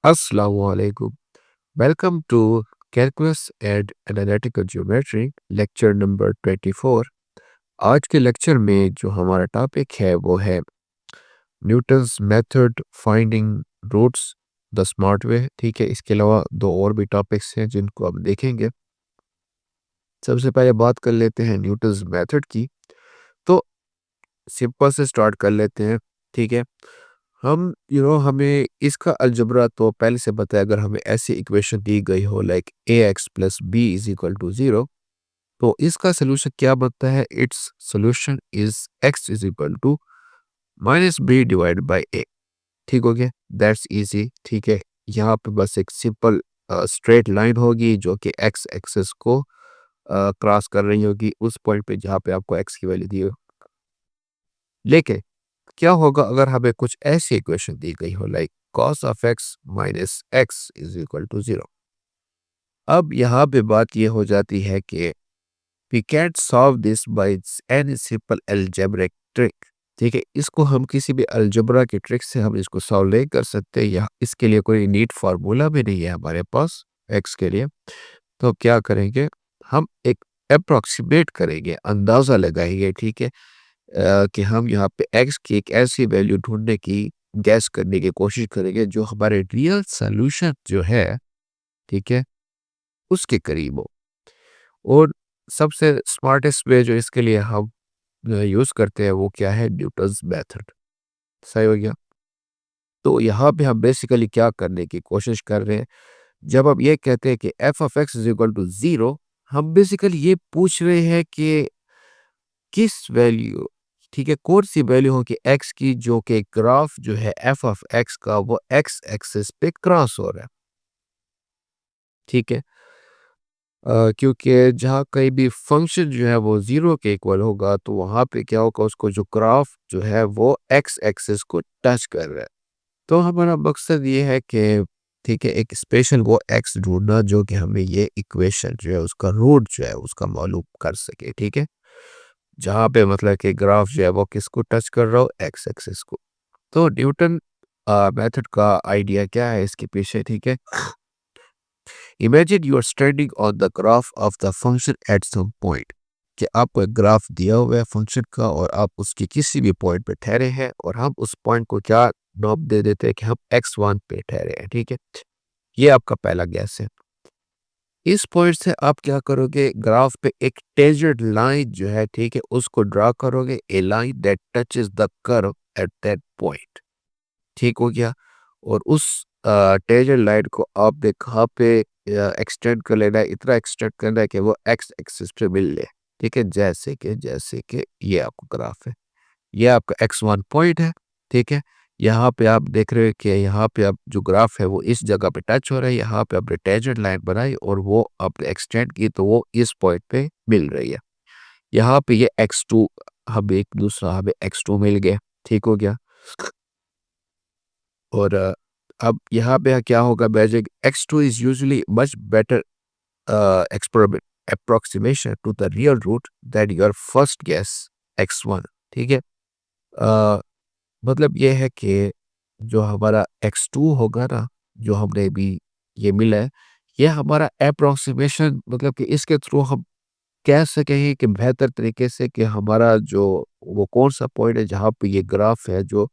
Assalamualaikum. Welcome to Calculus and Analytical Geometry lecture number 24। आज के lecture में जो हमारा टॉपिक है वो है Newton's method finding roots the smart way. ठीक है, इसके अलावा दो और भी टॉपिक्स हैं जिनको अब देखेंगे। सबसे पहले बात कर लेते हैं न्यूटन्स मेथड की। तो सिंपल से स्टार्ट कर लेते हैं। ठीक है, हम हमें इसका अलजबरा तो पहले से पता है। अगर हमें ऐसी इक्वेशन दी गई हो like A X plus B is equal to zero, तो इसका सोल्यूशन क्या बनता है? Its solution is X is equal to minus B divide by A. ठीक हो गया, दैट्स इजी। ठीक है, यहाँ पे बस एक सिंपल स्ट्रेट लाइन होगी जो कि एक्स एक्सेस को क्रॉस कर रही होगी उस पॉइंट पे जहाँ पे आपको एक्स की वैल्यू दी हो। लेकिन क्या होगा अगर हमें कुछ ऐसी इक्वेशन दी गई हो like cos of x minus x is equal to zero. अब यहाँ पे बात ये हो जाती है कि we can solve this by any simple algebraic trick. ठीक है, इसको हम किसी भी अलजेब्रा की ट्रिक से हम इसको सॉल्व नहीं कर सकते। या इसके लिए कोई नीट फार्मूला भी नहीं है हमारे पास एक्स के लिए। तो क्या करेंगे, हम एक अप्रोक्सीमेट करेंगे, अंदाजा लगाएंगे। ठीक है, कि हम यहाँ पे एक्स की एक ऐसी वैल्यू ढूंढने की गैस करने की कोशिश करेंगे जो हमारे रियल सॉल्यूशन जो है, ठीक है, उसके करीब हो। और सबसे स्मार्टेस्ट वे जो इसके लिए हम यूज करते हैं वो क्या है? Newton's method. सही हो गया। तो यहाँ पे हम बेसिकली क्या करने की कोशिश कर रहे हैं, जब हम ये कहते हैं कि f of x is equal to zero, हम बेसिकली ये पूछ रहे हैं कि किस वैल्यू, ठीक है, कौन सी वैल्यू हो कि एक्स की जो कि ग्राफ जो है एफ ऑफ एक्स का वो एक्स एक्सिस पे क्रॉस हो रहा है। ठीक है, क्योंकि जहाँ कहीं भी फंक्शन जो है वो ज़ीरो के इक्वल होगा तो वहाँ पे क्या होगा, उसको जो ग्राफ जो है वो एक्स एक्सिस को टच कर रहा है। तो हमारा मकसद ये है कि ठीक है, एक स्पेशल वो एक्स ढूंढना जो कि हमें ये इक्वेशन जो है उसका रूट जो है उसका मालूम कर सके। ठीक है, जहाँ पे मतलब कि ग्राफ जो है वो किसको टच कर रहा हो? एक्स एक्सिस को। तो न्यूटन मेथड का आइडिया क्या है इसके पीछे? ठीक है, imagine you are standing on the graph of the function at some point. कि आपको एक ग्राफ दिया हुआ है फंक्शन का और आप उसके किसी भी पॉइंट पे ठहरे हैं और हम उस पॉइंट को क्या नाम दे देते हैं कि हम x1 पे ठहरे हैं। ठीक है, ये आपका पहला गैस है। इस पॉइंट से आप क्या करोगे, ग्राफ पे एक टेंजेंट लाइन जो है, ठीक है, उसको ड्रा करोगे, a line that touches the curve at that point. ठीक हो गया। और उस टेंजेंट लाइन को आपने कहाँ पे एक्सटेंड कर लेना है? इतना एक्सटेंड करना है कि वो एक्स एक्सिस पे मिल ले। ठीक है, जैसे कि ये आपका ग्राफ है, ये आपका x1 पॉइंट है। ठीक है, यहाँ पे आप देख रहे हो कि यहाँ पे आप जो ग्राफ है वो इस जगह पे टच हो रहा है। यहाँ पे आपने टेंजेंट लाइन बनाई और वो आपने एक्सटेंड की तो वो इस पॉइंट पे मिल रही है। यहाँ पे ये x2, हमें x2 मिल गया। ठीक हो गया। और अब यहाँ पे क्या होगा, magic x2 is usually much better experiment approximation to the real root than your first guess x1। ठीक है, अ, मतलब ये है कि जो हमारा x2 होगा ना, जो हमने भी ये मिला है, ये हमारा अप्रोक्सीमेशन, मतलब कि इसके थ्रू हम कह सकें कि बेहतर तरीके से कि हमारा जो वो कौन सा पॉइंट है जहाँ पे ये ग्राफ है जो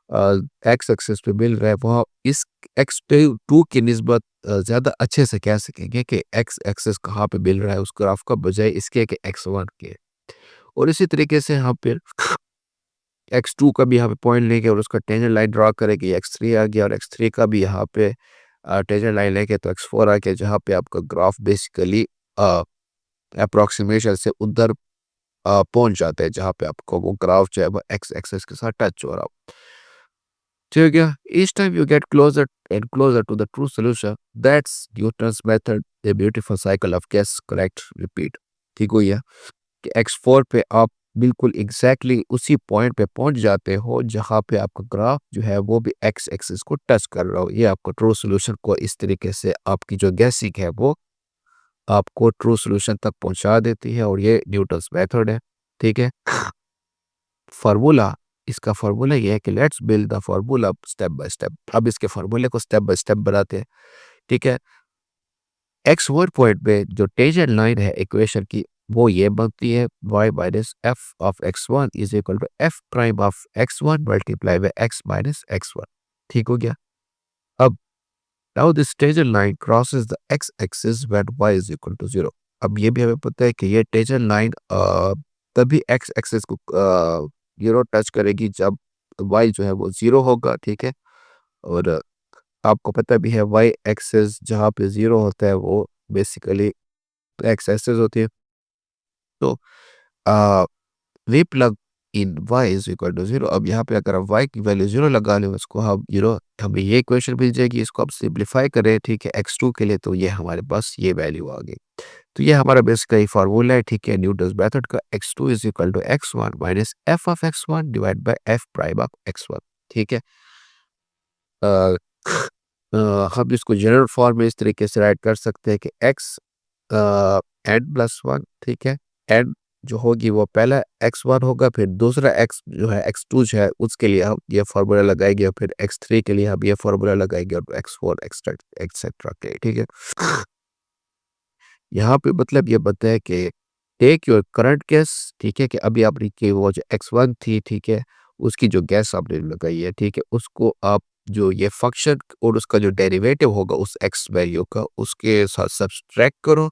एक्स एक्सिस पे मिल रहा है, वह इस एक्स टू की निस्बत ज़्यादा अच्छे से कह सकेंगे कि एक्स एक्सिस कहाँ पे मिल रहा है उस ग्राफ का, बजाय इसके कि x1 के। और इसी तरीके से हम फिर x2 का भी यहाँ पे पॉइंट लेंगे और उसका टेंजेंट लाइन ड्रा करेंगे, x3 आ गया, और x3 का भी यहाँ पे टेंजेंट लाइन लेंगे तो x4 आ गया, जहाँ पे आपका ग्राफ बेसिकली अप्रोक्सीमेशन से उधर पहुंच जाता है जहाँ पे आपको वो ग्राफ जो है वो एक्स एक्सिस के साथ टच हो रहा हो। ठीक है, each time you get closer and closer to the true solution, that's Newton's method, a beautiful cycle of guess, correct, repeat। ठीक हुई है कि x4 पे आप बिल्कुल एग्जैक्टली उसी पॉइंट पे पहुंच जाते हो जहां पे आपका ग्राफ जो है वो भी एक्स एक्सिस को टच कर रहा हो। ये आपको ट्रू सॉल्यूशन को इस तरीके से आपकी जो गैसिंग है वो आपको ट्रू सॉल्यूशन तक पहुंचा देती है, और ये न्यूटन्स मेथड है। ठीक है, फार्मूला इसका फार्मूला ये है कि let's build the formula step by step. अब इसके फार्मूले को स्टेप बाय स्टेप बनाते हैं। ठीक है, एक्स वन पॉइंट पे जो टेंजेंट लाइन है इक्वेशन की वो ये बनती है y minus F of x one is equal to f prime of x one multiply by x minus x one. ठीक हो गया। अब now this tangent line crosses the x axis when y is equal to zero. अब ये भी हमें पता है कि ये टेंजेंट लाइन तभी एक्स एक्सिस को टच करेगी जब y जो है वो जीरो होगा। ठीक है, और आपको पता भी है वाई एक्सेस जहाँ पे जीरो होता है वो बेसिकली एक्स एक्सेस होती है। तो we plug in y is equal to zero. अब यहाँ पे अगर हम वाई की वैल्यू जीरो लगा लें उसको हम हमें ये इक्वेशन मिल जाएगी। इसको आप सिंप्लीफाई करें ठीक है एक्स टू के लिए, तो ये हमारे पास ये वैल्यू आ गई। तो ये हमारा बेसिकली फार्मूला है। ठीक है, न्यूटन्स मेथड का x two is equal to x one minus F of x one divide by f prime of x one. ठीक है, अ, हम इसको जनरल फॉर्म में इस तरीके से राइट कर सकते हैं कि एक्स एन प्लस वन। ठीक है, एन जो होगी वो पहला एक्स वन होगा, फिर दूसरा एक्स जो है एक्स टू जो है उसके लिए हम ये फार्मूला लगाएंगे, और फिर एक्स थ्री के लिए हम ये फार्मूला लगाएंगे, और एक्स फोर एक्सेट्रा के लिए। ठीक है, यहाँ पे मतलब ये बताया कि टेक योर करंट गैस। ठीक है, कि अभी आपने की वो जो एक्स वन थी ठीक है उसकी जो गैस आपने लगाई है ठीक है उसको आप जो ये फंक्शन और उसका जो डेरिवेटिव होगा उस एक्स वैल्यू का उसके साथ सब्सट्रैक्ट करो।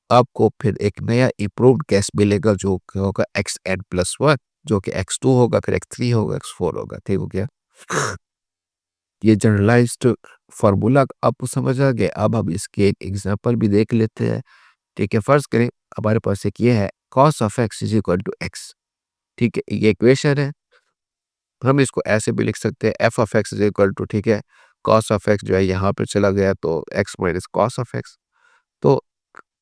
आपको फिर एक नया इम्प्रूव्ड गैस मिलेगा जो कि होगा एक्स एन प्लस वन, जो कि एक्स टू होगा, फिर एक्स थ्री होगा, एक्स फोर होगा। ठीक हो गया। ये जनरलाइज्ड फार्मूला आपको समझ आ गया। अब हम इसके एक एग्जांपल भी देख लेते हैं। ठीक है, फर्ज करें हमारे पास एक ये है cos of x is equal to x. ठीक है, ये इक्वेशन है। हम इसको ऐसे भी लिख सकते हैं f of x is equal to ठीक है cos ऑफ एक्स जो है यहाँ पे चला गया तो x minus cos of x. तो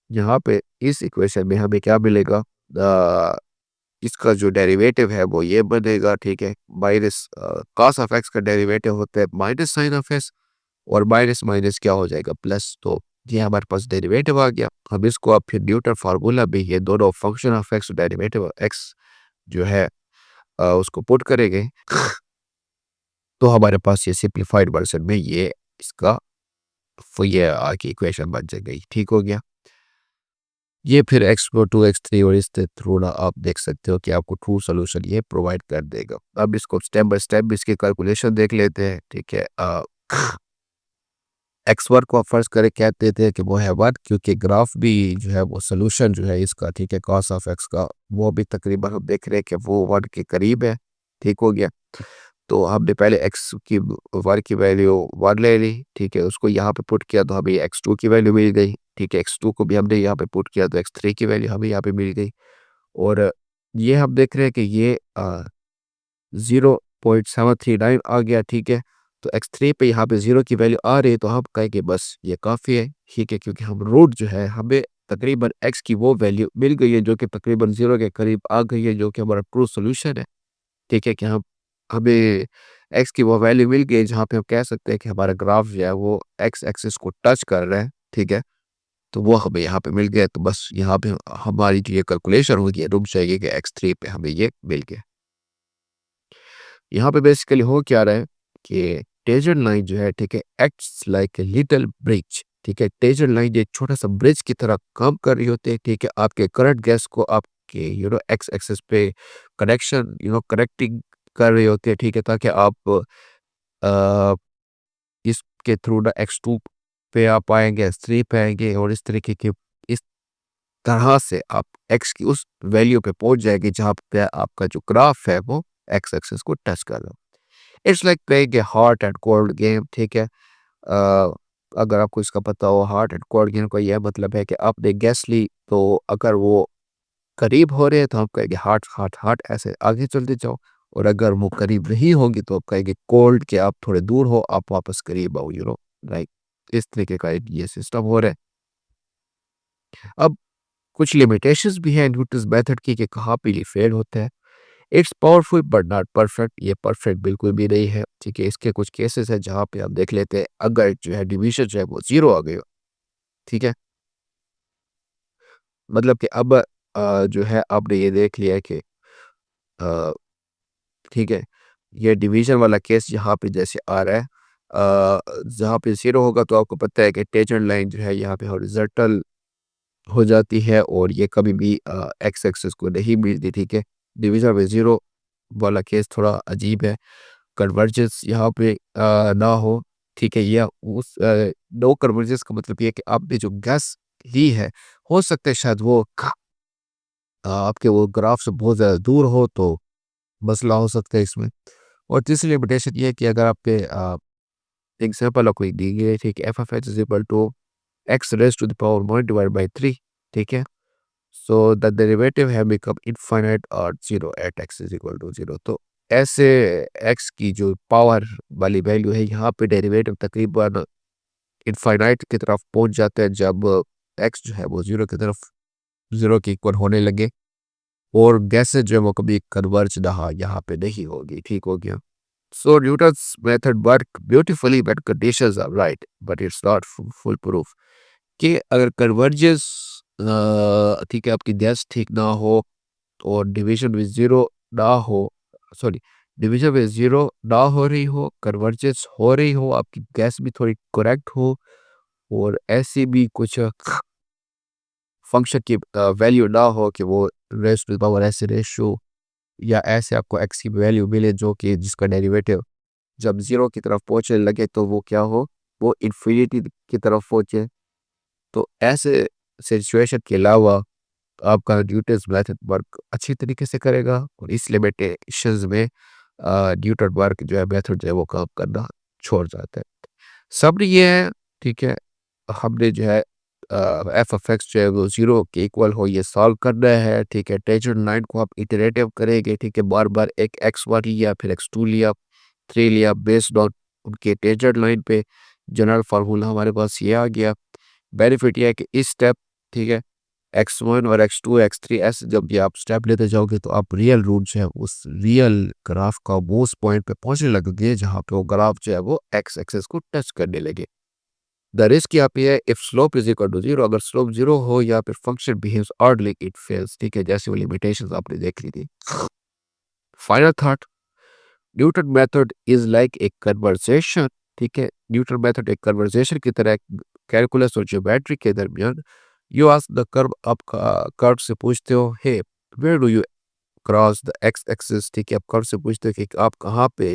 यहाँ पे इस इक्वेशन में हमें क्या मिलेगा, इसका जो डेरिवेटिव है वो ये बनेगा। ठीक है, माइनस कॉस ऑफ एक्स का डेरिवेटिव होता है माइनस साइन ऑफ एक्स, और माइनस माइनस क्या हो जाएगा प्लस। तो ये हमारे पास डेरिवेटिव आ गया। हम इसको अब फिर न्यूटन फार्मूला भी ये दोनों function of x derivative x जो है उसको पुट करेंगे, तो हमारे पास ये सिंप्लीफाइड वर्जन में ये इसका ये आगे इक्वेशन बन जाएगी। ठीक हो गया। ये फिर x four to x three और इस थ्रू ना आप देख सकते हो कि आपको ट्रू सोल्यूशन ये प्रोवाइड कर देगा। अब इसको स्टेप बाय स्टेप इसकी कैलकुलेशन देख लेते हैं। ठीक है, एक्स वन को आप फर्ज करें कहते थे कि वो है वन, क्योंकि ग्राफ भी जो है वो सोल्यूशन जो है इसका ठीक है कॉस ऑफ एक्स का वो भी तकरीबन हम देख रहे हैं कि वो वन के करीब है। ठीक हो गया। तो हमने पहले एक्स की वन की वैल्यू वन ले ली। ठीक है, उसको यहाँ पे पुट किया तो हमें एक्स टू की वैल्यू मिल गई। ठीक है, एक्स टू को भी हमने यहाँ पे पुट किया तो एक्स थ्री की वैल्यू हमें यहाँ पे मिल गई। और ये हम देख रहे हैं कि ये 0.739 आ गया। ठीक है, तो एक्स थ्री पे यहाँ पे जीरो की वैल्यू आ रही है तो हम कहेंगे बस ये काफ़ी है। ठीक है, क्योंकि हम रूट जो है हमें तकरीबन एक्स की वो वैल्यू मिल गई है जो कि तकरीबन जीरो के करीब आ गई है, जो कि हमारा ट्रू सोल्यूशन है। ठीक है, कि हम हमें एक्स की वो वैल्यू मिल गई जहाँ पे हम कह सकते हैं कि हमारा ग्राफ जो है वो एक्स एक्सिस को टच कर रहा है। ठीक है, तो वो हमें यहाँ पे मिल गया। तो बस यहाँ पे हमारी जो ये कैलकुलेशन होगी रुक जाएगी कि एक्स थ्री पे हमें ये मिल गया। यहाँ पे बेसिकली हो क्या रहा है कि टेंजेंट लाइन जो है ठीक है acts like a little bridge. ठीक है, टेंजेंट लाइन एक छोटा सा ब्रिज की तरह काम कर रही होती है। ठीक है, आपके करंट गैस को आपके एक्स एक्सिस पे कनेक्शन कनेक्टिंग कर रही होती है। ठीक है, ताकि आप अ, इसके थ्रू ना एक्स टू पे आप आएंगे, एक्स थ्री पे आएंगे, और इस तरीके के इस तरह से आप एक्स की उस वैल्यू पे पहुंच जाएंगे जहाँ पे आपका जो ग्राफ है वो एक्स एक्सिस को टच कर रहा है। It's like playing a hot and cold game. ठीक है, अगर आपको इसका पता हो हॉट एंड कोल्ड गेम का यह मतलब है कि आपने गैस ली तो अगर वो करीब हो रहे हैं तो आप कहेंगे हॉट हॉट हॉट, ऐसे आगे चलते जाओ। और अगर वो करीब नहीं होंगी तो आप कहेंगे कोल्ड, के आप थोड़े दूर हो आप वापस करीब आओ। लाइक इस तरीके का एक ये सिस्टम हो रहा है। अब कुछ लिमिटेशंस भी हैं न्यूटन्स मेथड की कि कहाँ पे ये फेल होता है। It's powerful but not perfect. ये परफेक्ट बिल्कुल भी नहीं है। ठीक है, इसके कुछ केसेस हैं जहाँ पे हम देख लेते हैं अगर जो है डिवीजन जो है वो जीरो आ गई हो। ठीक है, मतलब कि अब जो है आपने ये देख लिया है कि अ, ठीक है ये डिवीजन वाला केस यहाँ पे जैसे आ रहा है, जहाँ पे 0 होगा तो आपको पता है कि टेंजेंट लाइन जो है यहाँ पे हॉरिजॉन्टल हो जाती है और ये कभी भी एक्स एक्सिस को नहीं मिलती, ठीक है। डिवीजन में 0 वाला केस थोड़ा अजीब है। कन्वर्जेंस यहाँ पे ना हो, ठीक है, या उस नो कन्वर्जेंस का मतलब ये है कि आपने जो गैस ली है, हो सकता है शायद वो आपके वो ग्राफ से बहुत ज़्यादा दूर हो, तो मसला हो सकता है इसमें। और तीसरी लिमिटेशन ये है कि अगर आपके एग्जाम्पल कोई दी गई है, ठीक है, f of x is equal to x raise to the power 1 divide by 3, ठीक है। सो द डेरिवेटिव है बिकम इनफाइनाइट और 0 at x is equal to 0। तो ऐसे एक्स की जो पावर वाली वैल्यू है, यहाँ पे डेरिवेटिव तकरीबन इनफाइनाइट की तरफ पहुंच जाता है जब एक्स जो है वो 0 की तरफ 0 के इक्वल होने लगे, और गैसेज जो है वो कभी कन्वर्ज यहाँ पे नहीं होगी, ठीक हो गया। So Newton's method work beautifully when conditions are right, but it's not full proof कि अगर कन्वर्जेंस ठीक है, आपकी गैस ठीक ना हो और डिवीजन में 0 ना हो, सॉरी, डिवीजन में 0 ना हो रही हो, कन्वर्जेंस हो रही हो, आपकी गैस भी थोड़ी करेक्ट हो, और ऐसी भी कुछ फंक्शन की वैल्यू ना हो कि वो रेस टू द पावर ऐसे रेशो, या ऐसे आपको एक्स की वैल्यू मिले जो कि जिसका डेरिवेटिव जब 0 की तरफ पहुंचने लगे तो वो क्या हो, वो इन्फिनिटी की तरफ पहुंचे। तो ऐसे सिचुएशन के अलावा आपका न्यूटन्स मेथड वर्क अच्छी तरीके से करेगा, और इस लिमिटेशंस में न्यूटन वर्क जो है मेथड जो है वो काम करना छोड़ जाता है। सब ये है, ठीक है, हमने जो है एफ ऑफ एक्स जो है वो 0 के इक्वल हो ये सॉल्व करना है, ठीक है। टेंजेंट लाइन को आप इटरेटिव करेंगे, ठीक है, बार बार एक x1 लिया, फिर x2 लिया, 3 लिया, बेस्ड ऑन उनके टेंजेंट लाइन पे जनरल फार्मूला हमारे पास ये आ गया। बेनिफिट ये है कि इस स्टेप, ठीक है, x1 और x2 x3 ऐसे जब भी आप स्टेप लेते जाओगे तो आप रियल रूट जो है उस रियल ग्राफ का वो उस पॉइंट पे पहुंचने लगोगे जहाँ पे वो ग्राफ जो है वो एक्स एक्सेस को टच करने लगे। द रिस्क यहाँ पे है if slope is equal to 0, अगर स्लोप 0 हो या फिर function behaves oddly it fails, ठीक है, जैसे वो लिमिटेशंस आपने देख ली थी। Final thought, Newton method is like एक कन्वर्सेशन, ठीक है, न्यूटन मेथड एक कन्वर्सेशन की तरह कैलकुलस और ज्योमेट्री के दरमियान। यू आस्क द कर्व, आप कर्व से पूछते हो, hey where do you cross the x axis, ठीक है, आप कर्व से पूछते हो कि आप कहाँ पे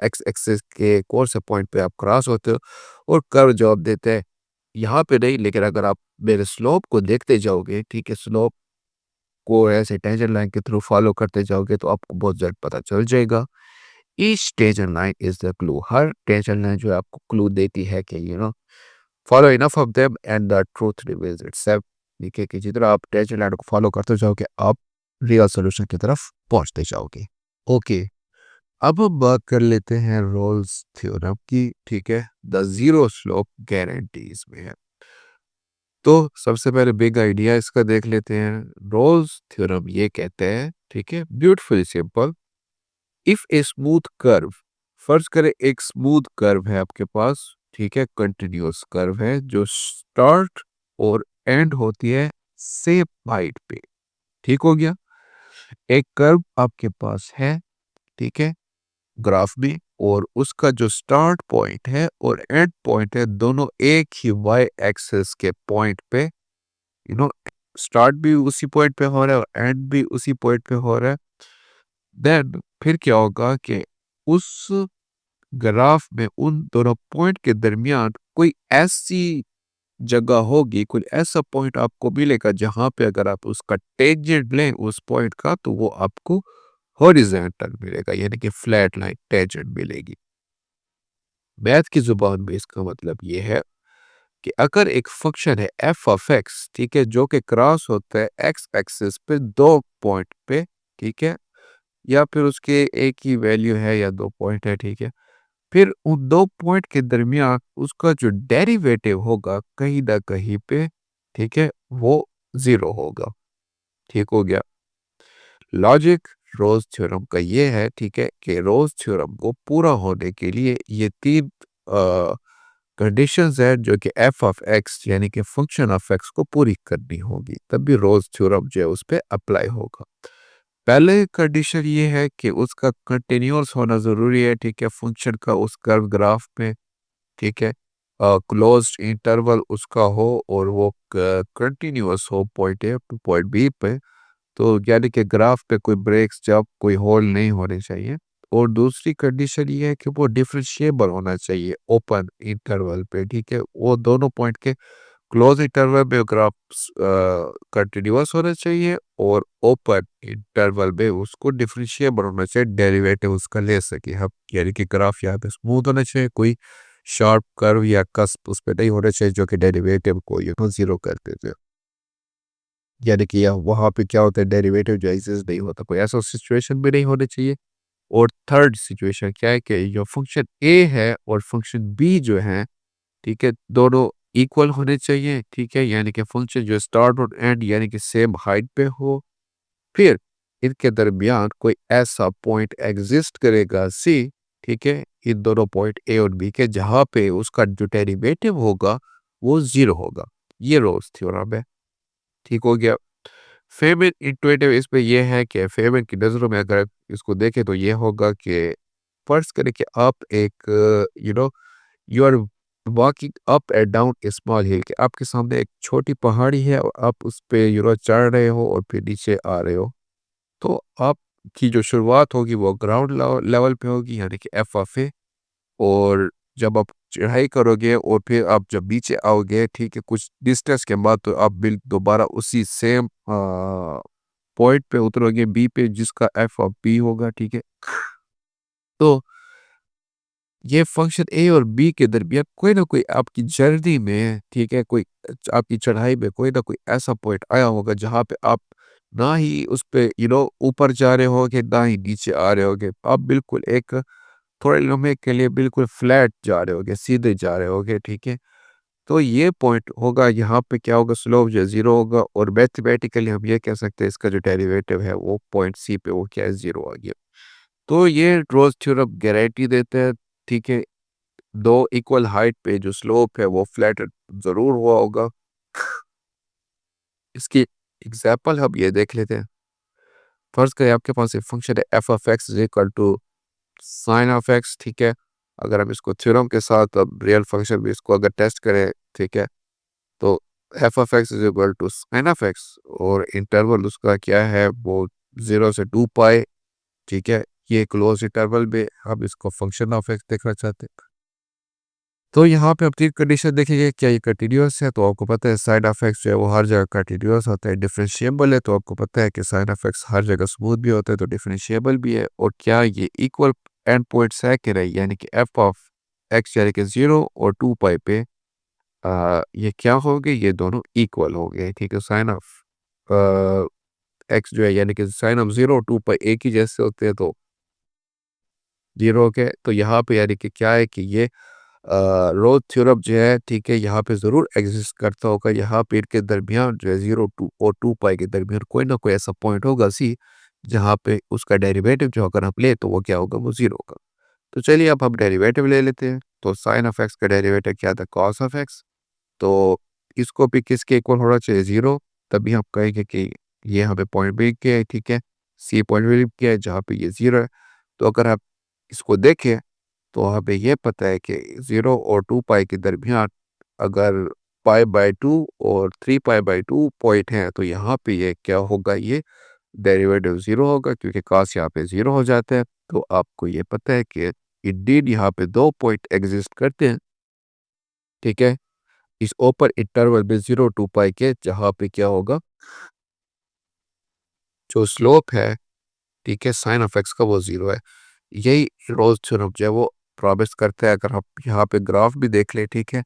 एक्स एक्सिस के कौन से पॉइंट पे आप क्रॉस होते हो, और कर्व जवाब देते हैं यहाँ पे नहीं, लेकिन अगर आप मेरे स्लोप को देखते जाओगे, ठीक है, स्लोप को ऐसे टेंजेंट लाइन के थ्रू फॉलो करते जाओगे तो आपको बहुत जल्द पता चल जाएगा। Each tangent line is the clue, her tangent line जो है आपको क्लू देती है कि follow enough of them and the truth reveals itself, ठीक है, कि जितना आप टेंजेंट लाइन को फॉलो करते जाओगे आप रियल सॉल्यूशन की तरफ पहुंचते जाओगे। ओके, अब हम बात कर लेते हैं रोल्स थ्योरम की, ठीक है, द जीरो स्लोप गारंटी इसमें है। तो सबसे पहले बिग आइडिया इसका देख लेते हैं। रोल्स थ्योरम ये कहते हैं, ठीक है, beautifully simple, if a smooth curve, फर्ज करें एक स्मूथ कर्व है आपके पास, ठीक है, कंटिन्यूअस कर्व है जो स्टार्ट और एंड होती है सेम हाइट पे, ठीक हो गया। एक कर्व आपके पास है, ठीक है, ग्राफ में, और उसका जो स्टार्ट पॉइंट है और एंड पॉइंट है दोनों एक ही वाई एक्सिस के पॉइंट पे, स्टार्ट भी उसी पॉइंट पे हो रहा है और एंड भी उसी पॉइंट पे हो रहा है। देन फिर क्या होगा कि उस ग्राफ में उन दोनों पॉइंट के दरमियान कोई ऐसी जगह होगी, कोई ऐसा पॉइंट आपको मिलेगा जहां पे अगर आप उसका टेंजेंट लें उस पॉइंट का तो वो आपको हॉरिजॉन्टल मिलेगा, यानी कि फ्लैट लाइन टेंजेंट मिलेगी। मैथ की जुबान में इसका मतलब ये है कि अगर एक फंक्शन है एफ ऑफ एक्स, ठीक है, जो कि क्रॉस होता है एक्स एक्सिस पे दो पॉइंट पे, ठीक है, या फिर उसके एक ही वैल्यू है या दो पॉइंट है, ठीक है, फिर उन दो पॉइंट के दरमियान उसका जो डेरिवेटिव होगा कहीं ना कहीं पे, ठीक है, वो 0 होगा, ठीक हो गया। लॉजिक रोज थ्योरम का ये है, ठीक है, कि रोज थ्योरम को पूरा होने के लिए ये तीन कंडीशंस है जो कि एफ ऑफ एक्स यानी कि फंक्शन ऑफ एक्स को पूरी करनी होगी, तब भी रोज थ्योरम जो है उस पर अप्लाई होगा। पहले कंडीशन ये है कि उसका कंटिन्यूअस होना ज़रूरी है, ठीक है, फंक्शन का उस कर्व ग्राफ में, ठीक है, क्लोज्ड इंटरवल उसका हो और वो कंटिन्यूअस हो point A to point B पे। तो यानी कि ग्राफ पे कोई ब्रेक्स जब कोई होल नहीं होने चाहिए। और दूसरी कंडीशन ये है कि वो डिफरेंशिएबल होना चाहिए ओपन इंटरवल पे, ठीक है, वो दोनों पॉइंट के क्लोज इंटरवल में ग्राफ कंटिन्यूअस होना चाहिए और ओपन इंटरवल में उसको डिफरेंशिएबल होना चाहिए, डेरिवेटिव उसका ले सके हम, यानी कि ग्राफ यहाँ पे स्मूथ होना चाहिए, कोई शार्प कर्व या कस्प उस पे नहीं होना चाहिए जो कि डेरिवेटिव को जीरो कर देते हैं। यानी कि यहाँ वहाँ पे क्या होता है, डेरिवेटिव जो एग्जिस्ट नहीं होता, कोई ऐसा सिचुएशन भी नहीं होनी चाहिए। और थर्ड सिचुएशन क्या है कि जो फंक्शन ए है और फंक्शन बी जो है, ठीक है, दोनों इक्वल होने चाहिए, ठीक है, यानी कि फंक्शन जो स्टार्ट और एंड यानी कि सेम हाइट पे हो। फिर इनके दरमियान कोई ऐसा पॉइंट एग्जिस्ट करेगा सी, ठीक है, इन दोनों पॉइंट ए और बी के, जहाँ पे उसका जो डेरिवेटिव होगा वो जीरो होगा। ये रोल्स थ्योरम है। ठीक हो गया। फेमिन इंट्यूटिव इसमें यह है कि फेमिन की नज़रों में अगर इसको देखें तो ये होगा कि फर्ज करें कि आप एक you are walking up and down a small hill, कि आपके सामने एक छोटी पहाड़ी है और आप उस पे चढ़ रहे हो और फिर नीचे आ रहे हो। तो आपकी जो शुरुआत होगी वो ग्राउंड लेवल पे होगी, यानी कि एफ ऑफ ए। और जब आप चढ़ाई करोगे और फिर आप जब नीचे आओगे, ठीक है, कुछ डिस्टेंस के बाद तो आप बिल दोबारा उसी सेम पॉइंट पे उतरोगे बी पे, जिसका एफ ऑफ बी होगा, ठीक है। तो ये फंक्शन ए और बी के दरमियान कोई ना कोई आपकी जर्नी में, ठीक है, कोई आपकी चढ़ाई में कोई ना कोई ऐसा पॉइंट आया होगा जहाँ पे आप ना ही उस पे ऊपर जा रहे होगे ना ही नीचे आ रहे होगे, आप बिल्कुल एक थोड़े लम्हे के लिए बिल्कुल फ्लैट जा रहे होगे, सीधे जा रहे होगे, ठीक है। तो ये पॉइंट होगा, यहाँ पे क्या होगा, स्लोप जो है ज़ीरो होगा और मैथमेटिकली हम ये कह सकते हैं इसका जो डेरिवेटिव है वो पॉइंट सी पे वो क्या है, ज़ीरो आ गया। तो ये रोल्स थ्योरम गारंटी देता है, ठीक है, दो इक्वल हाइट पे जो स्लोप है वो फ्लैट ज़रूर हुआ होगा। इसकी एग्जाम्पल हम ये देख लेते हैं। फर्ज करें आपके पास एक फंक्शन है f of x is equal to sine of x, ठीक है। अगर हम इसको थ्योरम के साथ अब रियल फंक्शन भी इसको अगर टेस्ट करें, ठीक है, तो f of x is equal to sine of x और इंटरवल उसका क्या है, वो 0 से 2 पाई, ठीक है। ये क्लोज इंटरवल में हम इसको फंक्शन ऑफ एक्स देखना चाहते हैं। तो यहाँ पे आप तीन कंडीशन देखेंगे, क्या ये कंटिन्यूअस है, तो आपको पता है साइन ऑफ एक्स जो है वो हर जगह कंटिन्यूअस होता है। डिफरेंशिएबल है तो आपको पता है कि साइन ऑफ एक्स हर जगह स्मूथ भी होता है तो डिफरेंशिएबल भी है। और क्या ये इक्वल एंड पॉइंट्स है कि नहीं, यानी कि एफ ऑफ एक्स यानी कि 0 और 2 पाई पे ये क्या हो गए, ये दोनों इक्वल हो गए, ठीक है। साइन ऑफ एक्स जो है यानी कि साइन ऑफ 0 और 2 पाई एक ही जैसे होते हैं तो 0 हो गए। तो यहाँ पे यानी कि क्या है कि ये रोल्स थ्योरम जो है, ठीक है, यहाँ पे ज़रूर एग्जिस्ट करता होगा। यहाँ पे इनके दरमियान जो है 0 और 2 पाई के दरमियान कोई ना कोई ऐसा पॉइंट होगा सी, जहाँ पे उसका डेरिवेटिव जो अगर हम ले तो वो क्या होगा, वो जीरो होगा। तो चलिए अब हम डेरिवेटिव ले लेते हैं। तो साइन ऑफ एक्स का डेरिवेटिव क्या था, कॉस ऑफ एक्स। तो इसको भी किसके इक्वल होना चाहिए, जीरो। तभी हम कहेंगे कि ये हमें पॉइंट बी के है, ठीक है, सी पॉइंट बी के है जहाँ पे ये जीरो है। तो अगर आप इसको देखें तो हमें ये पता है कि 0 और 2 पाई के दरमियान अगर पाई/2 और 3 पाई/2 पॉइंट है तो यहाँ पे ये क्या होगा, ये डेरिवेटिव ज़ीरो होगा क्योंकि काश यहाँ पे ज़ीरो हो जाता है। तो आपको ये पता है कि इंडीड यहाँ पे दो पॉइंट एग्जिस्ट करते हैं, ठीक है, इस ओपन इंटरवल में 0 2 पाई के, जहाँ पे क्या होगा, जो स्लोप है, ठीक है, साइन ऑफ एक्स का वो ज़ीरो है। यही रोल्स थ्योरम जो है वो प्रॉमिस करता है। अगर आप यहाँ पे ग्राफ भी देख ले, ठीक है,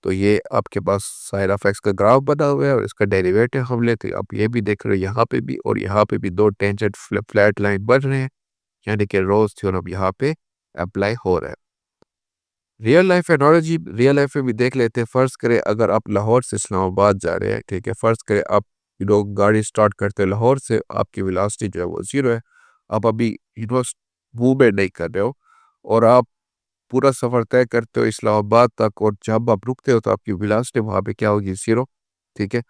तो ये आपके पास साइन ऑफ एक्स का ग्राफ बना हुआ है और इसका डेरिवेटिव हम लेते हैं। आप ये भी देख रहे हो यहाँ पे भी और यहाँ पे भी दो टेंजेंट फ्लैट लाइन बन रहे हैं, यानी कि रोल्स थ्योरम यहाँ पे अप्लाई हो रहा है। Real life analogy real life में भी देख लेते हैं। फर्ज करें अगर आप लाहौर से इस्लामाबाद जा रहे हैं, ठीक है, फर्ज करें आप गाड़ी स्टार्ट करते हैं लाहौर से, आपकी वेलोसिटी जो है वो जीरो है। आप अभी मूवमेंट नहीं कर रहे हो और आप पूरा सफ़र तय करते हो इस्लामाबाद तक और जब आप रुकते हो तो आपकी वेलोसिटी वहाँ पे क्या होगी, ज़ीरो, ठीक है।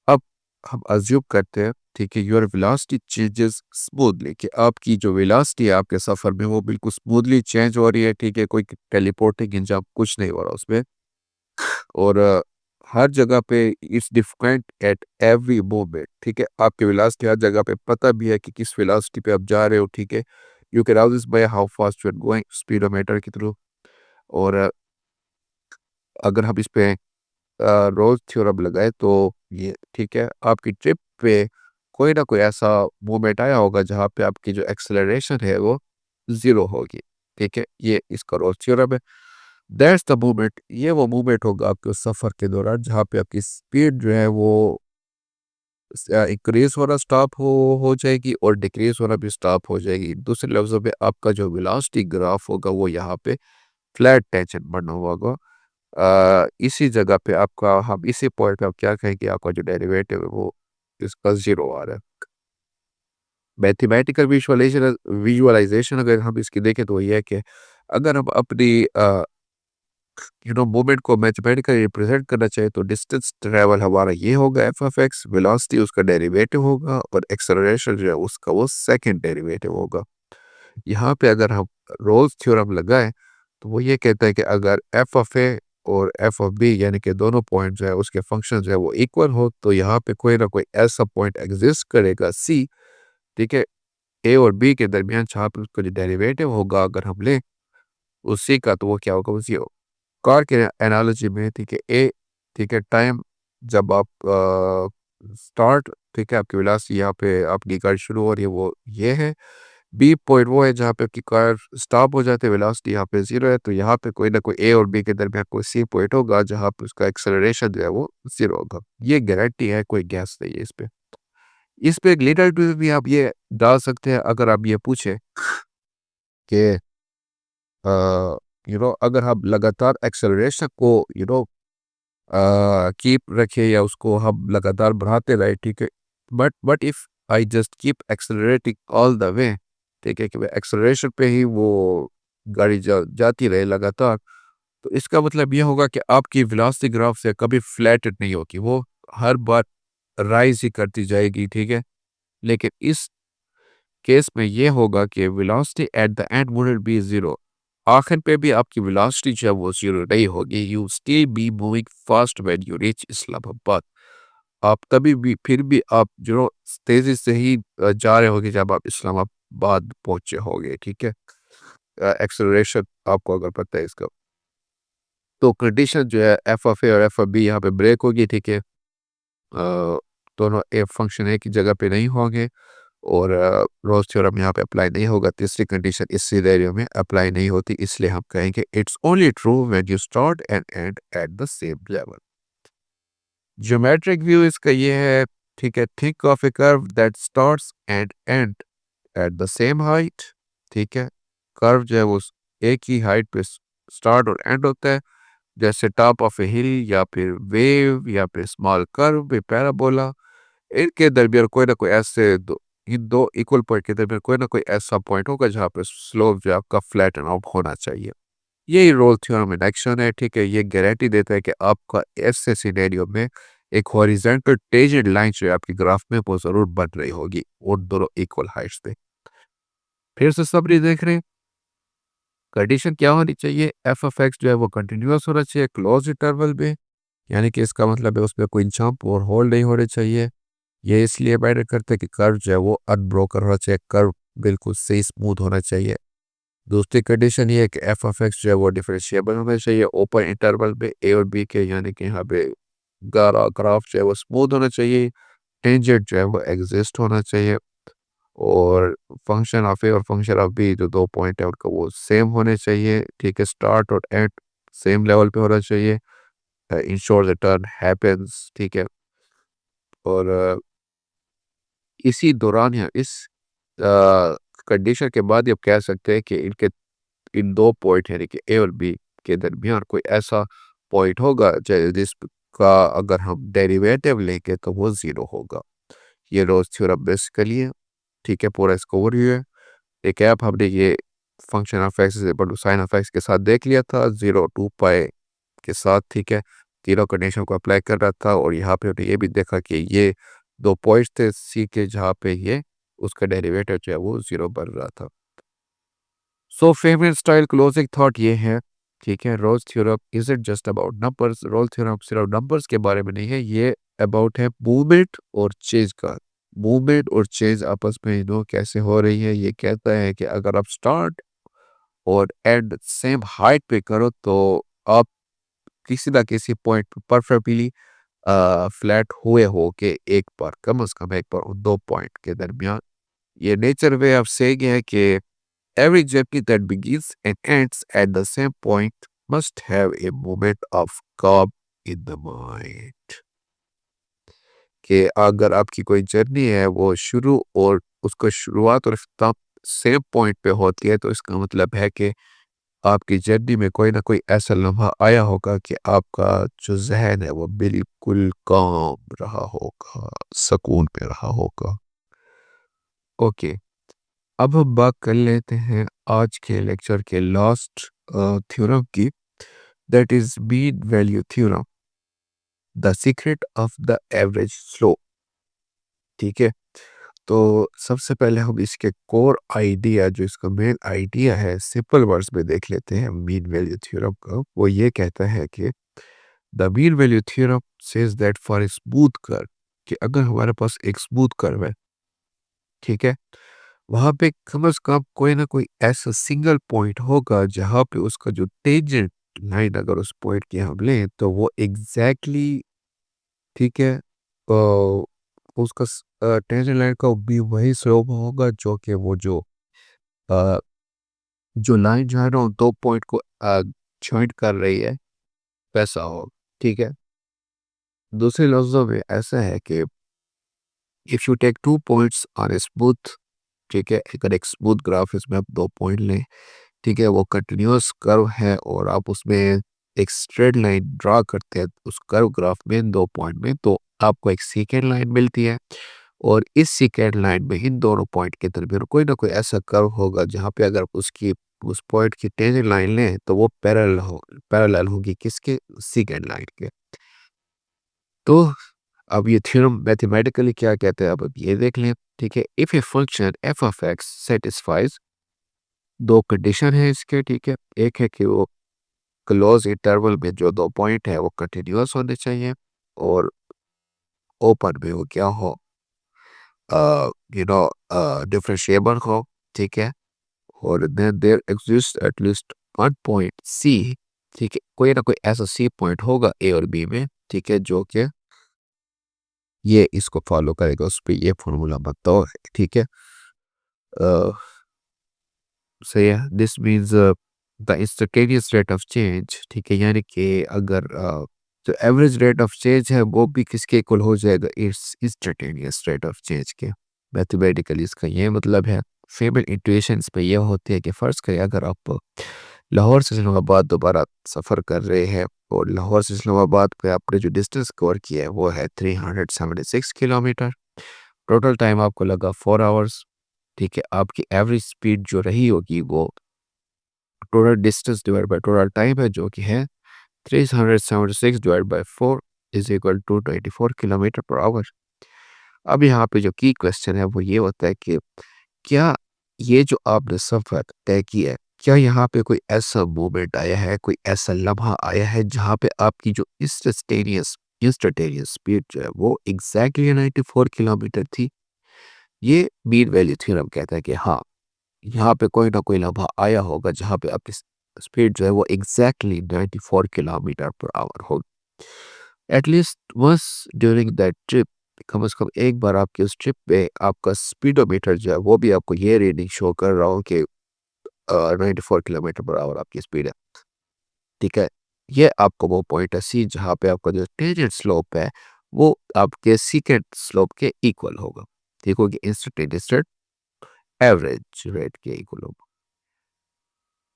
अब हम अज्यूम करते हैं ठीक है, योर वेलोसिटी चेंजेस स्मूथली, कि आपकी जो वेलोसिटी है आपके सफ़र में वो बिल्कुल स्मूथली चेंज हो रही है, ठीक है, कोई टेलीपोर्टिंग इंजन कुछ नहीं हो रहा उसमें। और हर जगह पे it's different at every moment, ठीक है, आपकी वेलोसिटी हर जगह पे पता भी है कि किस वेलोसिटी पे आप जा रहे हो, ठीक है। You can always by how fast you are going speedometer के थ्रू। और अगर हम इस पे रोल्स थ्योरम लगाए तो ये ठीक है, आपकी ट्रिप पे कोई ना कोई ऐसा मोमेंट आया होगा जहाँ पे आपकी जो एक्सेलरेशन है वो ज़ीरो होगी, ठीक है, ये इसका रोल्स थ्योरम है। दैट्स द मोमेंट, ये वो मोमेंट होगा आपके उस सफ़र के दौरान जहाँ पे आपकी स्पीड जो है वो इंक्रीज़ होना स्टॉप हो जाएगी और डिक्रीज़ होना भी स्टॉप हो जाएगी। दूसरे लफ्ज़ों में आपका जो वेलोसिटी ग्राफ होगा वो यहाँ पे फ्लैट टेंशन बना हुआ होगा। इसी जगह पे आपका हम इसी पॉइंट पे आप क्या कहेंगे, आपका जो डेरिवेटिव है वो इसका ज़ीरो आ रहा है। मैथमेटिकल विजुअलाइज़ेशन अगर हम इसकी देखें तो ये है कि अगर हम अपनी मूवमेंट को मैथमेटिकली रिप्रेजेंट करना चाहे तो डिस्टेंस ट्रैवल हमारा ये होगा एफ ऑफ एक्स, वेलोसिटी उसका डेरिवेटिव होगा और एक्सेलरेशन जो है उसका वो सेकंड डेरिवेटिव होगा। यहाँ पे अगर हम रोल्स थ्योरम लगाएं तो वो ये कहता है कि अगर एफ ऑफ ए और एफ ऑफ बी यानी कि दोनों पॉइंट जो है उसके फंक्शन जो है वो इक्वल हो तो यहाँ पे कोई ना कोई ऐसा पॉइंट एग्जिस्ट करेगा सी, ठीक है, ए और बी के दरमियान जहाँ पे उसका जो डेरिवेटिव होगा अगर हम लें उसी का तो वो क्या होगा, वो जीरो। कार के एनालॉजी में ठीक है ए, ठीक है, टाइम जब आप स्टार्ट, ठीक है, आपकी वेलोसिटी यहाँ पे आपकी कार शुरू हो रही है वो ये है। बी पॉइंट वो है जहाँ पे आपकी कार स्टॉप हो जाती है, वेलोसिटी यहाँ पे ज़ीरो है, तो यहाँ पे कोई ना कोई ए और बी के दरमियान कोई सी पॉइंट होगा जहाँ पे उसका एक्सेलरेशन जो है वो ज़ीरो होगा। ये गारंटी है, कोई गैस नहीं है इस पे। इस पे एक लिटिल ट्विस्ट भी आप ये डाल सकते हैं अगर आप ये पूछे कि अगर हम लगातार एक्सेलरेशन को कीप रखे या उसको हम लगातार बढ़ाते रहे, ठीक है, but if I just keep accelerating all the way, ठीक है, कि एक्सेलरेशन पे ही वो गाड़ी जाती रहे लगातार, तो इसका मतलब ये होगा कि आपकी वेलोसिटी ग्राफ से कभी फ्लैटेड नहीं होगी, वो हर बार राइज ही करती जाएगी, ठीक है। लेकिन इस केस में ये होगा कि velocity at the end wouldn't be zero, आखिर पे भी आपकी वेलोसिटी जो है वो ज़ीरो नहीं होगी, you still be moving fast when you reach Islamabad. आप तभी भी फिर भी आप तेज़ी से ही जा रहे होगे जब आप इस्लामाबाद पहुँचे होगे, ठीक है। एक्सेलरेशन आपको अगर पता है इसका, तो कंडीशन जो है एफ ऑफ ए और एफ ऑफ बी यहाँ पे ब्रेक होगी, ठीक है। दोनों फंक्शन एक ही जगह पे नहीं होंगे और रोल्स थ्योरम यहाँ पे अप्लाई नहीं होगा। तीसरी कंडीशन इस सिनेरियो में अप्लाई नहीं होती, इसलिए हम कहेंगे it's only true when you start and and at the same level. Geometric view इसका ये है, ठीक है, think of A curve that starts and and at the same height, ठीक है। कर्व जो है वो एक ही हाइट पे स्टार्ट और एंड होता है, जैसे टॉप ऑफ ए हिल या फिर वेव या फिर स्मॉल कर्व, पैराबोला। इनके दरमियान कोई ना कोई ऐसे इन दो इक्वल पॉइंट के दरमियान कोई ना कोई ऐसा पॉइंट होगा जहाँ पे स्लोप जो है आपका फ्लैटन आउट होना चाहिए। यही रोल थ्योरम इन एक्शन है, ठीक है। ये गारंटी देता है कि आपका ऐसे सिनेरियो में एक हॉरिजॉन्टल टेंजेंट लाइन जो है आपकी ग्राफ में वो जरूर बन रही होगी और दोनों इक्वल हाइट्स पे। फिर से समरी देख रहे हैं, कंडीशन क्या होनी चाहिए, एफ ऑफ एक्स जो है वो कंटिन्यूअस होना चाहिए क्लोज इंटरवल में, यानी कि इसका मतलब है उसमें कोई जंप और होल्ड नहीं होने चाहिए। ये इसलिए मैटर करते हैं कि कर्व जो है वो अनब्रोकन होना चाहिए, कर्व बिल्कुल सही स्मूथ होना चाहिए। दूसरी कंडीशन ये है कि एफ ऑफ एक्स जो है वो डिफरेंशिएबल होना चाहिए ओपन इंटरवल में ए और बी के, यानी कि यहाँ पे ग्राफ जो है वो स्मूथ होना चाहिए, टेंजेंट जो है वो एग्जिस्ट होना चाहिए और फंक्शन ऑफ ए और फंक्शन ऑफ बी जो दो पॉइंट है उनका वो सेम होने चाहिए, ठीक है। स्टार्ट और एंड सेम लेवल पे होना चाहिए, इंश्योर द टर्न हैपेंस, ठीक है। और इसी दौरान या इस कंडीशन के बाद ये आप कह सकते हैं कि इनके इन दो पॉइंट यानी कि ए और बी के दरमियान कोई ऐसा पॉइंट होगा जिसका अगर हम डेरिवेटिव लेंगे तो वो ज़ीरो होगा। ये रोल्स थ्योरम बेसिकली है, ठीक है, पूरा इसका ओवरव्यू है। एक ऐप हमने ये function of x is equal to sine of x के साथ देख लिया था, 0 to π के साथ, ठीक है। तीनों कंडीशन को अप्लाई कर रहा था और यहाँ पे हमने ये भी देखा कि ये 2 पॉइंट्स थे सी के जहाँ पे ये उसका डेरिवेटिव जो है वो 0 बन रहा था। So favourite style closing thought ये है, ठीक है, Rolle's theorem is it just about numbers. Rolle's theorem सिर्फ नंबर्स के बारे में नहीं है, ये अबाउट है मूवमेंट और चेंज का। मूवमेंट और चेंज आपस में कैसे हो रही है। ये कहता है कि अगर आप स्टार्ट और एंड सेम हाइट पे करो तो आप किसी ना किसी पॉइंट पे परफेक्टली फ्लैट हुए हो के एक बार, कम से कम एक बार उन 2 पॉइंट के दरमियान। ये नेचर वे ऑफ सेइंग है कि every journey that begins and ends at the same point must have a moment of calm in the mind। कि अगर आपकी कोई जर्नी है वो शुरू और उसका शुरुआत और इख्तिताम सेम पॉइंट पे होती है, तो इसका मतलब है कि आपकी जर्नी में कोई ना कोई ऐसा लम्हा आया होगा कि आपका जो ज़हन है वो बिल्कुल काम रहा होगा, सुकून में रहा होगा। ओके, अब हम बात कर लेते हैं आज के लेक्चर के लास्ट थ्योरम की, that is mean value theorem, the secret of the average slope. ठीक है, तो सबसे पहले हम इसके कोर आइडिया, जो इसका मेन आइडिया है, सिंपल वर्ड्स में देख लेते हैं मीन वैल्यू थ्योरम का। वो ये कहता है कि the mean value theorem says that for a smooth curve, कि अगर हमारे पास एक स्मूथ कर्व है, ठीक है, वहां पे कम से कम कोई ना कोई ऐसा सिंगल पॉइंट होगा जहां पे उसका जो टेंजेंट लाइन अगर उस पॉइंट की हम लें तो वो एग्जैक्टली, ठीक है, उसका टेंजेंट लाइन का भी वही स्लोप होगा जो कि वो अ, जो लाइन जो है ना उन 2 पॉइंट को जॉइंट कर रही है, वैसा हो। ठीक है, दूसरे लफ्जों में ऐसा है कि if you take 2 points on a smooth, ठीक है, अगर एक स्मूथ ग्राफ इसमें आप 2 पॉइंट लें, ठीक है, वो कंटिन्यूअस कर्व है और आप उसमें एक स्ट्रेट लाइन ड्रा करते हैं उस कर्व ग्राफ में इन 2 पॉइंट में, तो आपको एक सेकेंड लाइन मिलती है। और इस सेकेंड लाइन में इन दोनों पॉइंट के दरमियान कोई ना कोई ऐसा कर्व होगा जहाँ पे अगर उसकी उस पॉइंट की टेंजेंट लाइन लें तो वो पैरेलल होगी किसके, सेकेंड लाइन के। तो अब ये थ्योरम मैथमेटिकली क्या कहते हैं, अब ये देख लें। ठीक है, if a function F of x satisfies, 2 condition है इसके, ठीक है, एक है कि वो क्लोज इंटरवल में जो 2 पॉइंट है वो कंटिन्यूअस होने चाहिए, और ओपन में वो क्या हो, यू नो डिफरेंशिएबल हो। ठीक है, और then there exist at least one point C, ठीक है, कोई ना कोई ऐसा सी पॉइंट होगा ए और बी में, ठीक है, जो कि ये इसको फॉलो करेगा, उस पर ये फॉर्मूला बनता है। ठीक है, सो या this means the instantaneous rate of change, ठीक है, यानी कि अगर जो एवरेज रेट ऑफ चेंज है वो भी किसके इक्वल हो जाएगा, it's instantaneous rate of change के। मैथमेटिकली इसका ये मतलब है। फेमल इंट्यूशंस पे ये होती है कि फ़र्ज़ करें अगर आप लाहौर से इस्लामाबाद दोबारा सफ़र कर रहे हैं और लाहौर से इस्लामाबाद पे आपने जो डिस्टेंस कवर किया है वो है 376 किलोमीटर। टोटल टाइम आपको लगा 4 आवर्स। ठीक है, आपकी एवरेज स्पीड जो रही होगी वो total distance divide by total time है, जो कि है 376 divide by 4 is equal to 24 kilometer per hour. अब यहाँ पे जो की क्वेश्चन है वो ये होता है कि क्या ये जो आपने सफ़र तय किया है, क्या यहाँ पे कोई ऐसा मोमेंट आया है, कोई ऐसा लम्हा आया है जहाँ पे आपकी जो इंस्टेंटेनियस इंस्टेंटेनियस स्पीड जो है वो एग्जैक्टली 94 किलोमीटर थी। ये मीन वैल्यू थ्योरम कहता है कि हाँ, यहाँ पे कोई ना कोई लम्हा आया होगा जहाँ पे आपकी स्पीड जो है वो एग्जैक्टली 94 किलोमीटर पर आवर हो। At least once during that trip, कम से कम एक बार आपकी उस ट्रिप पे आपका स्पीडोमीटर जो है वो भी आपको ये रीडिंग शो कर रहा हो कि 94 किलोमीटर पर आवर आपकी स्पीड है। ठीक है, ये आपको वो पॉइंट है सी जहाँ पे आपका जो टेंजेंट स्लोप है वो आपके सीकेंट स्लोप के इक्वल होगा। ठीक होगी, इंस्टेंटेनियस रेट एवरेज रेट के इक्वल होगा।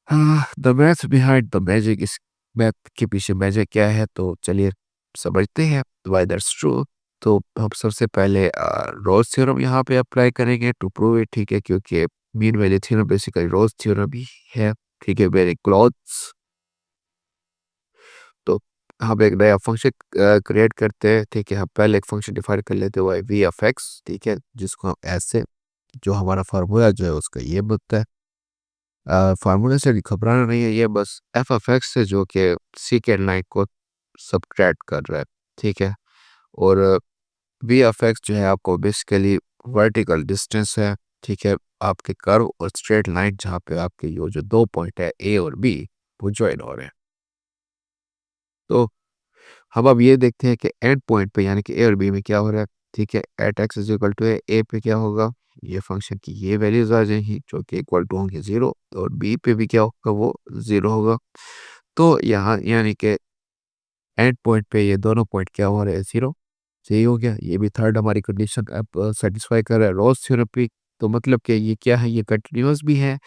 हाँ, the math behind the magic, इस मैथ के पीछे मैजिक क्या है, तो चलिए समझते हैं व्हाई दैट्स ट्रू। तो हम सबसे पहले रोल्स थ्योरम यहाँ पे अप्लाई करेंगे टू प्रूव इट। ठीक है, क्योंकि mean value theorem basically Rolle's theorem ही है। ठीक है, वेरी क्लोज। तो हम एक नया फंक्शन क्रिएट करते हैं, ठीक है। हम पहले एक फंक्शन डिफाइन कर लेते हैं, वो है वी ऑफ एक्स, ठीक है, जिसको हम ऐसे, जो हमारा फार्मूला जो है उसका ये बनता है। फार्मूला से घबराना नहीं है, ये बस एफ ऑफ एक्स से जो कि सीकेंड लाइन को सब्ट्रैक्ट कर रहा है, ठीक है। और वी ऑफ एक्स जो है आपको बेसिकली वर्टिकल डिस्टेंस है, ठीक है, आपके कर्व और स्ट्रेट लाइन जहाँ पे आपके ये जो दो पॉइंट है ए और बी वो ज्वाइन हो रहे हैं। तो हम अब ये देखते हैं कि एंड पॉइंट पे यानी कि ए और बी में क्या हो रहा है, ठीक है। At x is equal to A पे क्या होगा, ये फंक्शन की ये वैल्यूज आ जाएंगी जो कि इक्वल टू होंगे 0, और बी पे भी क्या होगा, वो 0 होगा। तो यहाँ यानी कि एंड पॉइंट पे ये दोनों पॉइंट क्या हो रहे हैं, 0। सही हो गया, ये भी थर्ड हमारी कंडीशन अब सेटिस्फाई कर रहा है रोल्स थ्योरम पे। तो मतलब कि ये क्या है, ये कंटिन्यूस भी है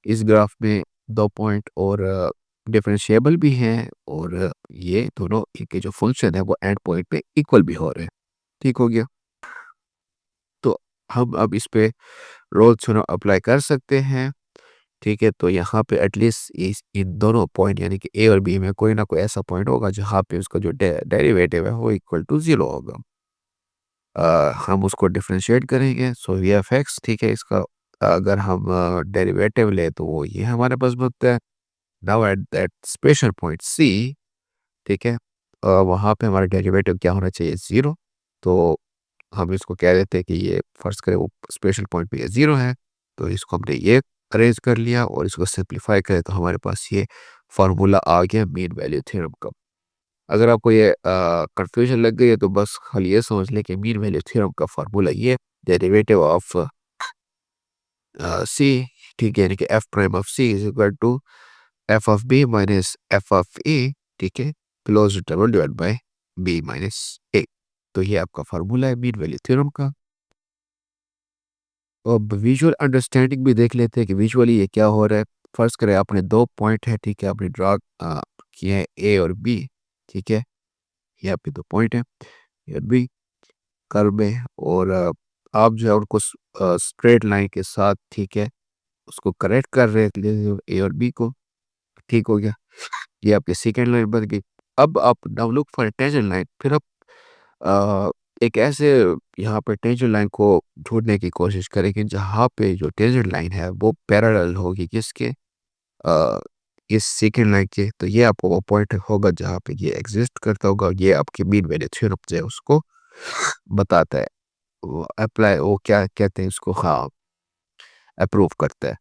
इस ग्राफ में दो पॉइंट, और डिफरेंशिएबल भी हैं, और ये दोनों इनके जो फंक्शन है वो एंड पॉइंट पे इक्वल भी हो रहे हैं। ठीक हो गया। तो हम अब इस पे रोल्स थ्योरम अप्लाई कर सकते हैं, ठीक है। तो यहाँ पे एटलीस्ट इस इन दोनों पॉइंट यानी कि ए और बी में कोई ना कोई ऐसा पॉइंट होगा जहाँ पे उसका जो डेरिवेटिव है वो इक्वल टू 0 होगा। हम उसको डिफरेंशिएट करेंगे, सो वी एफ एक्स, ठीक है। इसका अगर हम डेरिवेटिव ले तो वो ये हमारे पास बनता है। Now at that special point C, ठीक है, वहाँ पे हमारा डेरिवेटिव क्या होना चाहिए, 0। तो हम इसको कह देते हैं कि ये फर्ज करें वो स्पेशल पॉइंट पे ये 0 है, तो इसको हमने ये अरेंज कर लिया, और इसको सिंप्लीफाई करें तो हमारे पास ये फार्मूला आ गया मीन वैल्यू थ्योरम का। अगर आपको ये कंफ्यूजन लग गई है तो बस खाली ये समझ लें कि मीन वैल्यू थ्योरम का फार्मूला ये डेरिवेटिव ऑफ सी, ठीक है, यानी कि F prime of C is equal to F of B minus F of A, ठीक है, close interval divide by B minus A. तो ये आपका फार्मूला है मीन वैल्यू थ्योरम का। अब विजुअल अंडरस्टैंडिंग भी देख लेते हैं कि विजुअली ये क्या हो रहा है। फर्स्ट करें आपने दो पॉइंट है, ठीक है, आपने ड्रा किए हैं ए और बी, ठीक है, ये आपके दो पॉइंट है ए और बी कर्व में, और आप जो है उनको स्ट्रेट लाइन के साथ, ठीक है, उसको करेक्ट कर रहे हैं ए और बी को। ठीक हो गया, ये आपकी सेकेंड लाइन बन गई। अब आप now look for tangent line, फिर आप अ, एक ऐसे यहाँ पे टेंजेंट लाइन को ढूंढने की कोशिश करेंगे जहाँ पे जो टेंजेंट लाइन है वो पैरेलल होगी किसके, अ, इस सेकेंड लाइन के। तो ये आपको वो पॉइंट होगा जहाँ पे ये एग्जिस्ट करता होगा, ये आपकी मीन वैल्यू थ्योरम जो है उसको बताता है, वो अप्लाई, वो क्या कहते हैं उसको, हाँ, अप्रूव करता है।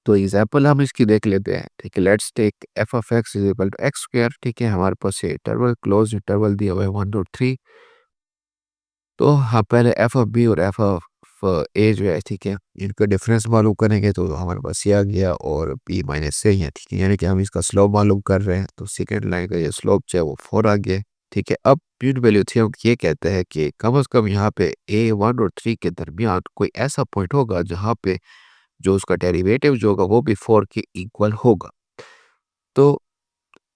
तो एग्जाम्पल हम इसकी देख लेते हैं, ठीक है। Let's take f of x is equal to x square, ठीक है, हमारे पास ये इंटरवल क्लोज इंटरवल दिया हुआ है 1 और 3। तो हम पहले एफ ऑफ बी और एफ ऑफ ए जो है, ठीक है, इनका डिफरेंस मालूम करेंगे तो हमारे पास ये आ गया, और बी माइनस से है, ठीक है, यानी कि हम इसका स्लोप मालूम कर रहे हैं, तो सेकेंड लाइन का ये स्लोप जो है वो 4 आ गया, ठीक है। अब मीन वैल्यू थ्योरम ये कहता है कि कम से कम यहाँ पे A1 और 3 के दरमियान कोई ऐसा पॉइंट होगा जहाँ पे जो उसका डेरिवेटिव जो होगा वो भी 4 के इक्वल होगा। तो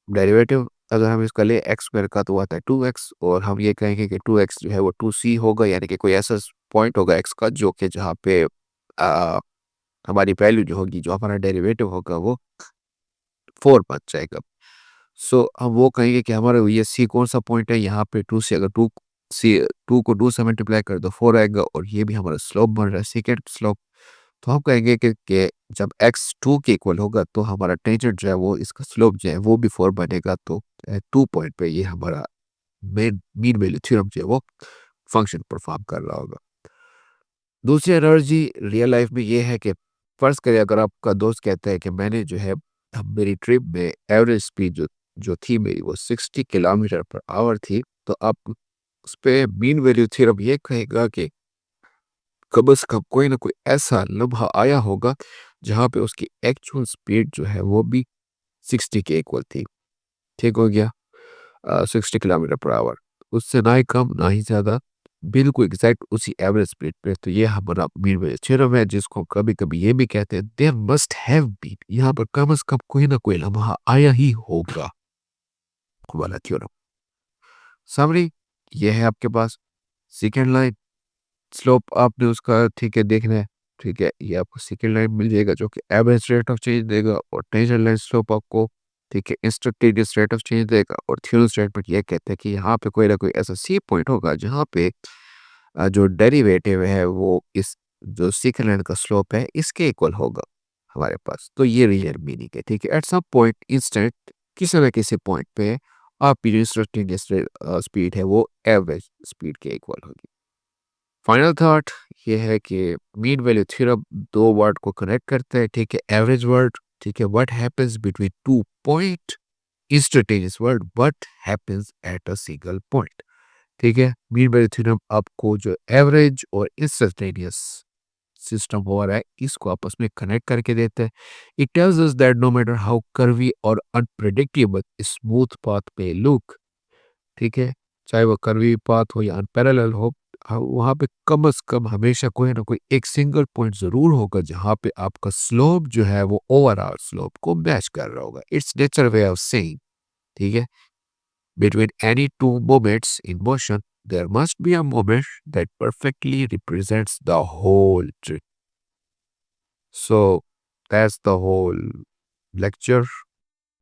डेरिवेटिव अगर हम इसका ले एक्स स्क्वायर का तो आता है 2x, और हम ये कहेंगे कि 2x जो है वो 2c होगा, यानी कि कोई ऐसा पॉइंट होगा x का जो कि जहाँ पे आ, हमारी वैल्यू जो होगी, जो हमारा डेरिवेटिव होगा वो 4 बन जाएगा। सो हम वो कहेंगे कि हमारा ये सी कौन सा पॉइंट है, यहाँ पे 2 से अगर 2 सी 2 को 2 से मल्टीप्लाई कर दो 4 आएगा, और ये भी हमारा स्लोप बन रहा है सेकेंड स्लोप। तो हम कहेंगे कि जब x 2 के इक्वल होगा तो हमारा टेंजेंट जो है वो इसका स्लोप जो है वो भी 4 बनेगा। तो 2 पॉइंट पे ये हमारा मेन मीन वैल्यू थ्योरम जो है वो फंक्शन परफॉर्म कर रहा होगा। दूसरी एनालॉजी रियल लाइफ में ये है कि फर्ज करें अगर आपका दोस्त कहता है कि मैंने जो है मेरी ट्रिप में एवरेज स्पीड जो जो थी मेरी वो 60 किलोमीटर पर आवर थी, तो आप उस पे मीन वैल्यू थ्योरम ये कहेगा कि कम से कम कोई ना कोई ऐसा लम्हा आया होगा जहाँ पे उसकी एक्चुअल स्पीड जो है वो भी 60 के इक्वल थी। ठीक हो गया, 60 किलोमीटर पर आवर, उससे ना ही कम ना ही ज़्यादा, बिल्कुल एग्जैक्ट उसी एवरेज स्पीड पे। तो ये हमारा मीन वैल्यू थ्योरम है, जिसको कभी कभी ये भी कहते हैं देयर मस्ट हैव बीन, यहाँ पर कम से कम कोई ना कोई लम्हा आया ही होगा वाला थ्योरम। समरी ये है आपके पास सेकेंड लाइन स्लोप आपने उसका, ठीक है, देखना है, ठीक है, ये आपको सेकेंड लाइन मिल जाएगा जो कि एवरेज रेट ऑफ चेंज देगा, और टेंजेंट लाइन स्लोप आपको ठीक है, इंस्टेंटेनियस रेट ऑफ चेंज देगा और थ्योरम स्टेटमेंट ये कहते हैं कि यहाँ पे कोई ना कोई ऐसा सी पॉइंट होगा जहाँ पे जो डेरिवेटिव है वो इस जो सेकंड का स्लोप है इसके इक्वल होगा हमारे पास। तो ये रियल मीनिंग है, ठीक है। एट सम पॉइंट इंस्टेंट किसी न किसी पॉइंट पे आपकी जो इंस्टेंटेनियस स्पीड है वो एवरेज स्पीड के इक्वल होगी। फाइनल थॉट ये है कि मीन वैल्यू थ्योरम दो वर्ड को कनेक्ट करते हैं, ठीक है। एवरेज वर्ड, ठीक है, what happens between two point, instantaneous word what happens at a single point, ठीक है। मीन वैल्यू थ्योरम आपको जो एवरेज और इंस्टेंटेनियस सिस्टम हो रहा है इसको आपस में कनेक्ट करके देते हैं। It tells us that no matter how curvy और अनप्रेडिक्टेबल स्मूथ पाथ पे लुक, ठीक है, चाहे वो कर्वी पाथ हो या अनपैरेलल हो, वहाँ पे कम से कम हमेशा कोई ना कोई एक सिंगल पॉइंट ज़रूर होगा जहाँ पे आपका स्लोप जो है वो ओवरऑल स्लोप को मैच कर रहा होगा। It's nature way of saying, ठीक है, between any two moments in motion there must be a moment that perfectly represents the whole trip. So that's the whole lecture.